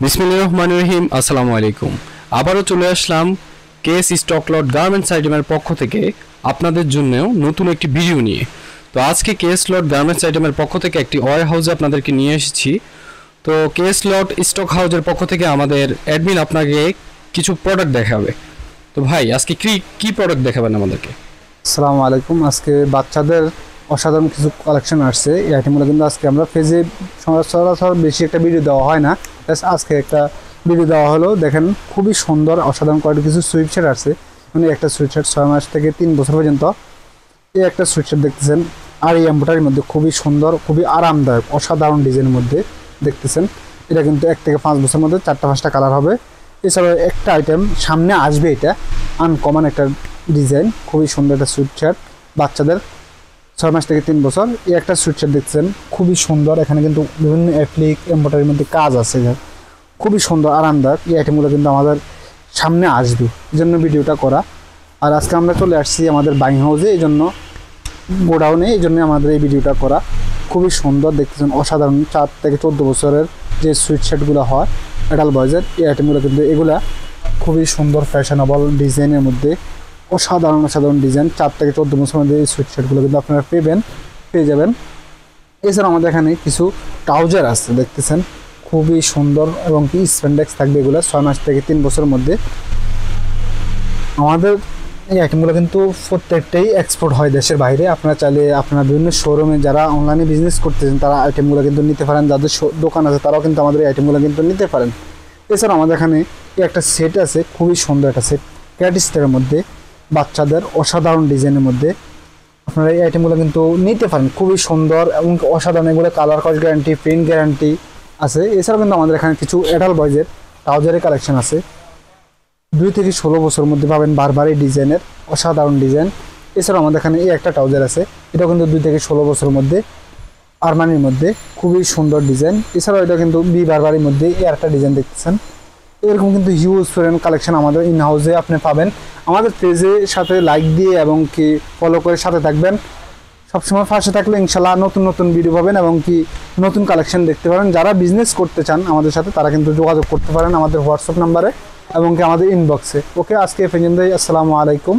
বিসমিল্লাহির রহমানির রহিম। আসসালামু আলাইকুম। আবারও চলে আসলাম কেএস স্টক লট গার্মেন্টস আইটেমের পক্ষ থেকে আপনাদের জন্য নতুন একটি ভিডিও নিয়ে। তো আজকে কেএস লট গার্মেন্টস আইটেমের পক্ষ থেকে একটি ওয়ার হাউসে আপনাদেরকে নিয়ে এসেছি। তো কেএস লট স্টক হাউসের পক্ষ থেকে আমাদের অ্যাডমিন আপনাকে কিছু প্রোডাক্ট দেখাবে। তো ভাই আজকে কি প্রোডাক্ট দেখাবেন আমাদেরকে? আসসালামু আলাইকুম। আজকে বাচ্চাদের অসাধারণ কিছু কালেকশন আসছে। এই আইটেমগুলো কিন্তু আজকে আমরা পেজে সচরাচর বেশি একটা ভিডিও দেওয়া হয় না, আজকে একটা ভিডিও দেওয়া হলো। দেখেন খুবই সুন্দর অসাধারণ কোয়ালিটির কিছু সুইটশার্ট আসছে। মানে একটা সুইটশার্ট 6 মাস থেকে 3 বছর পর্যন্ত এই একটা সুইটশার্ট দেখতেছেন, আর এই এমব্রয়ডারির মধ্যে খুবই সুন্দর, খুবই আরামদায়ক, অসাধারণ ডিজাইনের মধ্যে দেখতেছেন। এটা কিন্তু 1 থেকে 5 বছরের মধ্যে 4টা-5টা কালার হবে। এছাড়াও একটা আইটেম সামনে আসবে, এটা আনকমন একটা ডিজাইন, খুবই সুন্দর একটা সুইটশার্ট বাচ্চাদের 6 মাস থেকে 3 বছর। এই একটা সুইটশার্ট দেখছেন, খুবই সুন্দর। এখানে কিন্তু বিভিন্ন অ্যাপ্লিক এমব্রয়ডারির মধ্যে কাজ আছে, খুবই সুন্দর আরামদায়ক। এই আইটেমগুলো কিন্তু আমাদের সামনে আসবে, এই জন্য ভিডিওটা করা। আর আজকে আমরা চলে আসছি আমাদের বাইং হাউসে, এই জন্য গোডাউনে, এই জন্য আমাদের এই ভিডিওটা করা। খুবই সুন্দর দেখতেছেন, অসাধারণ 4 থেকে 14 বছরের যে সুইটশার্টগুলো হয় অ্যাডাল্ট বয়েজের, এই আইটেমগুলো কিন্তু এগুলা খুবই সুন্দর ফ্যাশনেবল ডিজাইনের মধ্যে অসাধারণ ডিজাইন। 4 থেকে 14 বছরের মধ্যে এই সুইটশার্টগুলো কিন্তু আপনারা পেয়ে যাবেন। এছাড়া আমাদের এখানে কিছু ট্রাউজার আছে, দেখতেছেন খুবই সুন্দর, এবং কি স্প্যান্ডেক্স থাকবে এগুলো 6 মাস থেকে 3 বছরের মধ্যে। আমাদের এই আইটেমগুলো কিন্তু প্রত্যেকটাই এক্সপোর্ট হয় দেশের বাইরে। আপনারা চাইলে আপনারা বিভিন্ন শোরুমে যারা অনলাইনে বিজনেস করতেছেন তারা আইটেমগুলো কিন্তু নিতে পারেন, যাদের দোকান আছে তারাও কিন্তু আমাদের এই আইটেমগুলো কিন্তু নিতে পারেন। এছাড়া আমাদের এখানে একটা সেট আছে, খুবই সুন্দর একটা সেট ক্যাটিস্টের মধ্যে, বাচ্চাদের অসাধারণ ডিজাইনের মধ্যে। আপনারা এই আইটেমগুলো কিন্তু নিতে পারেন, খুবই সুন্দর এবং অসাধারণ। এগুলো কালার কস গ্যারান্টি, প্রিন্ট গ্যারান্টি আছে। এছাড়াও কিন্তু আমাদের এখানে কিছু অ্যাডাল্ট বয়েজের ট্রাউজারের কালেকশন আছে, 2 থেকে 16 বছরের মধ্যে পাবেন বারবারই ডিজাইনের অসাধারণ ডিজাইন। এছাড়াও আমাদের এখানে এই একটা ট্রাউজার আছে, এটাও কিন্তু 2 থেকে 16 বছরের মধ্যে আরমানির মধ্যে, খুবই সুন্দর ডিজাইন। এছাড়াও এটা কিন্তু বারবারির মধ্যে এই একটা ডিজাইন দেখতেছেন। এরকম কিন্তু হিউজ ফ্রেন্ড কালেকশন আমাদের ইন হাউসে আপনি পাবেন। আমাদের পেজের সাথে লাইক দিয়ে এবং কি ফলো করে সাথে থাকবেন। সবসময় পাশে থাকলে ইনশাল্লাহ নতুন ভিডিও পাবেন এবং কি নতুন কালেকশন দেখতে পারেন। যারা বিজনেস করতে চান আমাদের সাথে তারা কিন্তু যোগাযোগ করতে পারেন আমাদের হোয়াটসঅ্যাপ নাম্বারে এবং কি আমাদের ইনবক্সে। ওকে, আজকে এই পর্যন্তই। আসসালামু আলাইকুম।